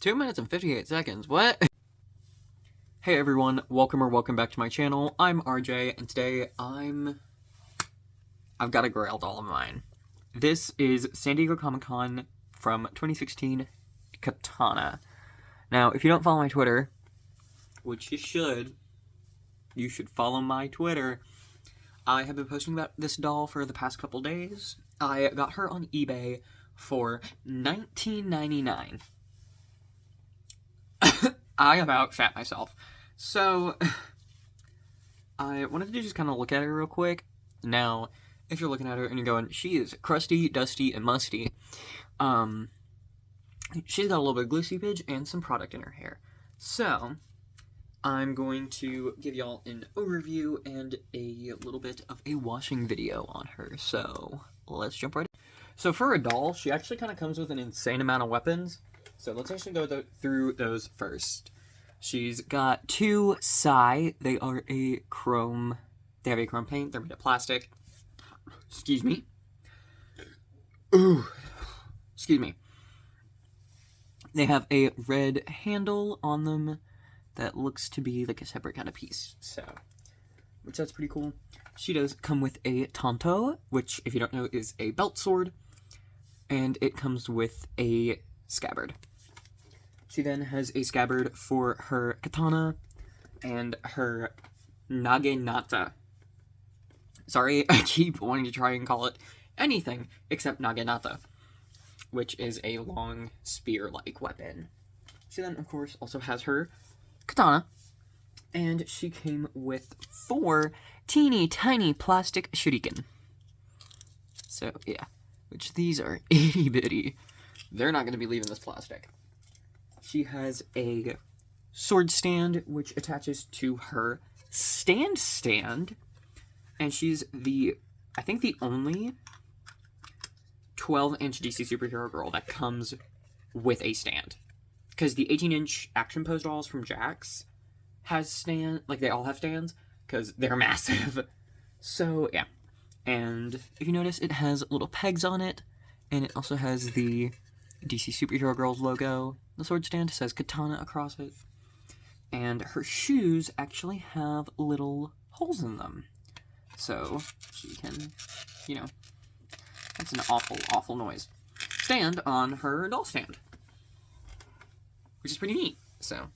2 minutes and 58 seconds, what? Hey everyone, welcome back to my channel. I'm RJ, and today I've got a grail doll of mine. This is San Diego Comic-Con from 2016, Katana. Now, if you don't follow my Twitter, which you should follow my Twitter. I have been posting about this doll for the past couple days. I got her on eBay for $19.99. I about shat myself. So, I wanted to just kind of look at her real quick. Now, if you're looking at her and you're going, she is crusty, dusty, and musty, she's got a little bit of glue seepage and some product in her hair. So, I'm going to give y'all an overview and a little bit of a washing video on her. So, let's jump right in. So, for a doll, she actually kind of comes with an insane amount of weapons. So, let's actually go through those first. She's got two Sai. They have a chrome paint. They're made of plastic. Excuse me. Ooh. Excuse me. They have a red handle on them that looks to be like a separate kind of piece. So, which that's pretty cool. She does come with a tanto, which, if you don't know, is a belt sword. And it comes with a scabbard. She then has a scabbard for her katana and her naginata. Sorry, I keep wanting to try and call it anything except naginata, which is a long spear-like weapon. She then, of course, also has her katana, and she came with 4 teeny tiny plastic shuriken. So, yeah, which these are itty-bitty. They're not going to be leaving this plastic. She has a sword stand, which attaches to her stand, and she's I think the only 12-inch DC superhero girl that comes with a stand. Because the 18-inch action pose dolls from Jax they all have stands, because they're massive. So, yeah. And if you notice, it has little pegs on it, and it also has the DC Superhero Girls logo. The sword stand says Katana across it. And her shoes actually have little holes in them. So, she can, that's an awful, awful noise. Stand on her doll stand. Which is pretty neat, so.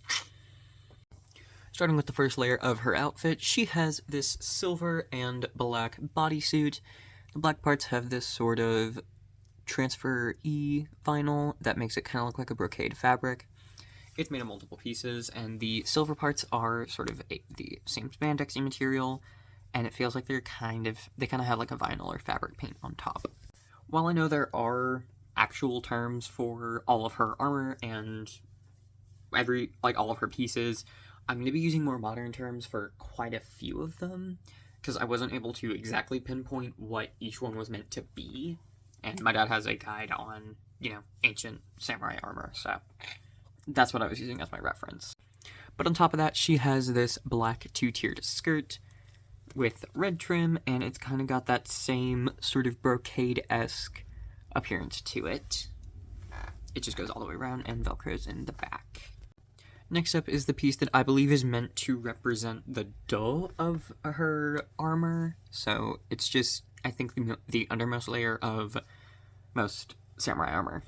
Starting with the first layer of her outfit, she has this silver and black bodysuit. The black parts have this sort of transfer-y vinyl that makes it kind of look like a brocade fabric. It's made of multiple pieces, and the silver parts are sort of the same spandexy material, and it feels like they kind of have like a vinyl or fabric paint on top. While I know there are actual terms for all of her armor and all of her pieces, I'm going to be using more modern terms for quite a few of them, because I wasn't able to exactly pinpoint what each one was meant to be. And my dad has a guide on, ancient samurai armor, so that's what I was using as my reference. But on top of that, she has this black 2-tiered skirt with red trim, and it's kind of got that same sort of brocade-esque appearance to it. It just goes all the way around and velcros in the back. Next up is the piece that I believe is meant to represent the do of her armor. So it's just, I think, the undermost layer of most samurai armor.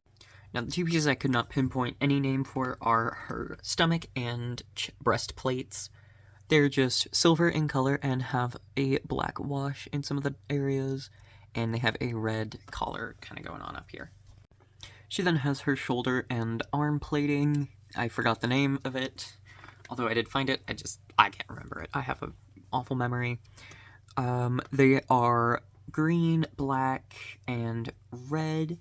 Now, the two pieces I could not pinpoint any name for are her stomach and breastplates. They're just silver in color and have a black wash in some of the areas, and they have a red collar kind of going on up here. She then has her shoulder and arm plating. I forgot the name of it, although I did find it. I can't remember it. I have an awful memory. They are green, black, and red,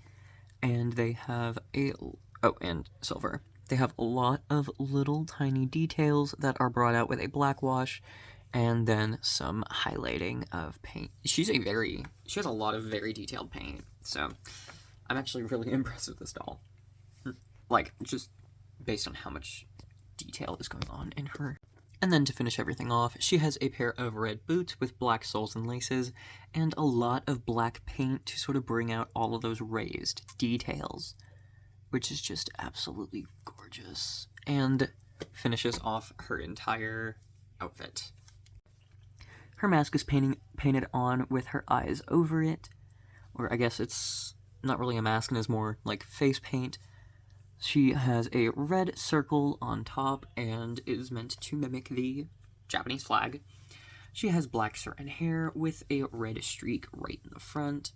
and they have and silver. They have a lot of little tiny details that are brought out with a black wash, and then some highlighting of paint. She has a lot of very detailed paint, so I'm actually really impressed with this doll. Just based on how much detail is going on in her. And then to finish everything off, she has a pair of red boots with black soles and laces, and a lot of black paint to sort of bring out all of those raised details, which is just absolutely gorgeous. gorgeous. And finishes off her entire outfit. Her mask is painted on with her eyes over it, or I guess it's not really a mask and is more like face paint. She has a red circle on top and is meant to mimic the Japanese flag. She has black satin hair with a red streak right in the front,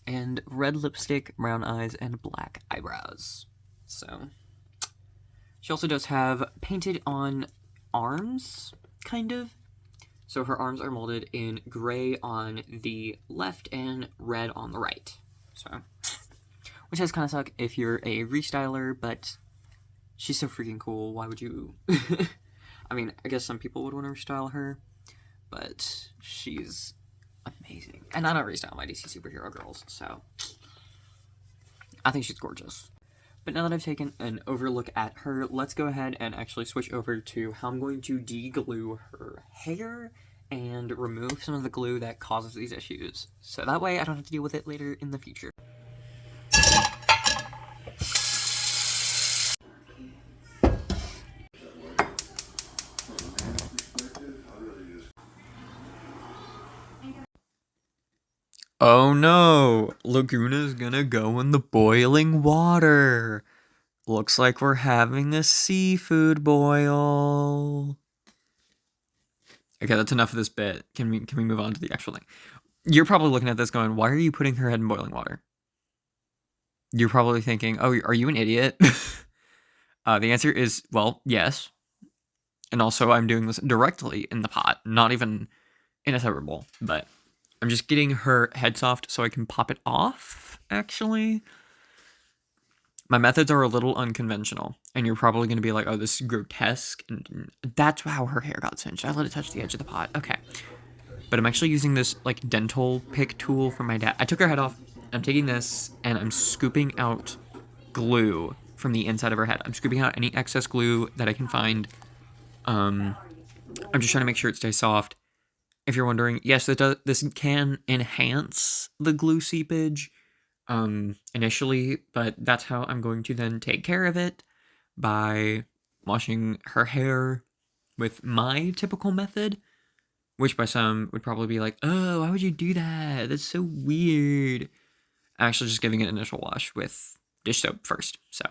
and red lipstick, brown eyes, and black eyebrows. So, she also does have painted on arms, kind of. So her arms are molded in gray on the left and red on the right. So, which does kind of suck if you're a restyler, but she's so freaking cool. Why would you? I mean, I guess some people would want to restyle her, but she's amazing. And I don't restyle my DC superhero girls, so I think she's gorgeous. But now that I've taken an overlook at her, let's go ahead and actually switch over to how I'm going to de-glue her hair and remove some of the glue that causes these issues. So that way I don't have to deal with it later in the future. Oh no! Laguna's gonna go in the boiling water. Looks like we're having a seafood boil. Okay, that's enough of this bit. Can we move on to the actual thing? You're probably looking at this going, why are you putting her head in boiling water? You're probably thinking, oh, are you an idiot? The answer is, well, yes. And also, I'm doing this directly in the pot, not even in a separate bowl, but I'm just getting her head soft so I can pop it off, actually. My methods are a little unconventional, and you're probably going to be like, oh, this is grotesque, and that's how her hair got singed. I let it touch the edge of the pot. Okay. But I'm actually using this, like, dental pick tool from my dad. I took her head off. I'm taking this, and I'm scooping out glue from the inside of her head. I'm scooping out any excess glue that I can find. I'm just trying to make sure it stays soft. If you're wondering, yes, this can enhance the glue seepage initially, but that's how I'm going to then take care of it, by washing her hair with my typical method, which by some would probably be like, oh, why would you do that? That's so weird. Actually just giving it an initial wash with dish soap first, so.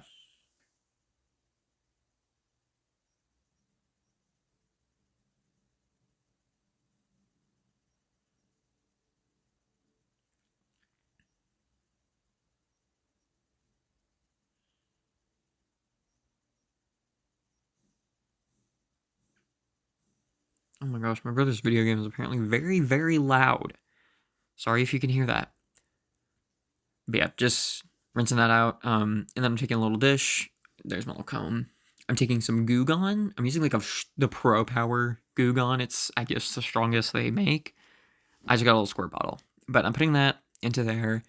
Oh my gosh, my brother's video game is apparently very, very loud. Sorry if you can hear that. But yeah, just rinsing that out. And then I'm taking a little dish. There's my little comb. I'm taking some Goo Gone. I'm using like the Pro Power Goo Gone. It's, I guess, the strongest they make. I just got a little squirt bottle. But I'm putting that into there.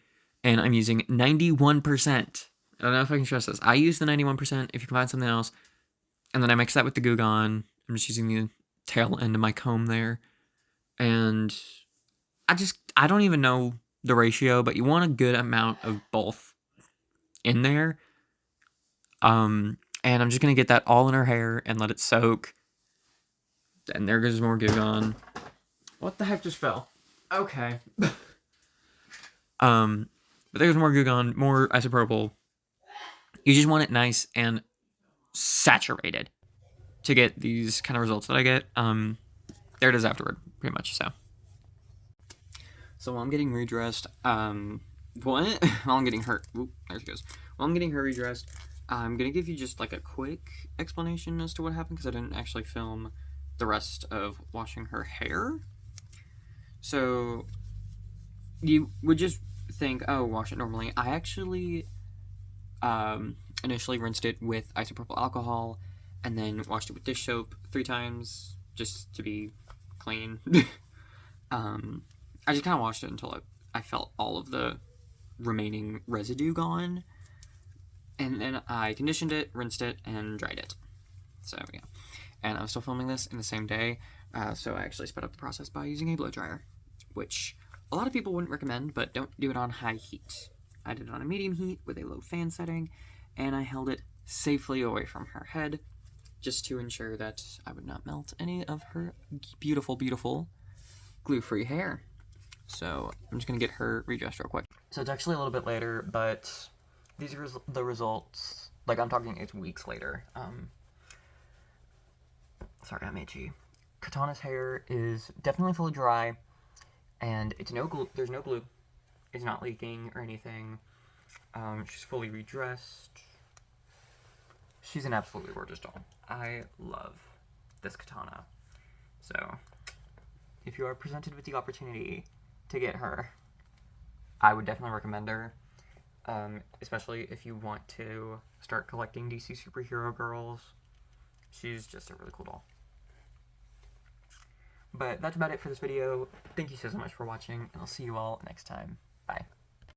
And I'm using 91%. I don't know if I can stress this. I use the 91% if you can find something else. And then I mix that with the Goo Gone. I'm just using the tail end of my comb there, and I don't even know the ratio, but you want a good amount of both in there. And I'm just gonna get that all in her hair and let it soak. And there goes more Goo Gone. What the heck just fell? Okay. But there's more Goo Gone, more isopropyl. You just want it nice and saturated to get these kind of results that I get. There it is afterward, pretty much, so. So while I'm getting redressed, while I'm getting her, there she goes. While I'm getting her redressed, I'm gonna give you just like a quick explanation as to what happened, because I didn't actually film the rest of washing her hair. So, you would just think, oh, wash it normally. I actually, initially rinsed it with isopropyl alcohol, and then washed it with dish soap 3 times, just to be clean. I just kind of washed it until I felt all of the remaining residue gone. And then I conditioned it, rinsed it, and dried it. So, yeah. And I'm still filming this in the same day, so I actually sped up the process by using a blow dryer, which a lot of people wouldn't recommend, but don't do it on high heat. I did it on a medium heat with a low fan setting, and I held it safely away from her head, just to ensure that I would not melt any of her beautiful, beautiful glue-free hair. So I'm just going to get her redressed real quick. So it's actually a little bit later, but these are the results. Like, I'm talking, it's weeks later. Sorry, I'm itchy. Katana's hair is definitely fully dry, and it's no glue. There's no glue. It's not leaking or anything. She's fully redressed. She's an absolutely gorgeous doll. I love this katana. So, if you are presented with the opportunity to get her, I would definitely recommend her. Especially if you want to start collecting DC superhero girls. She's just a really cool doll. But that's about it for this video. Thank you so much for watching, and I'll see you all next time. Bye.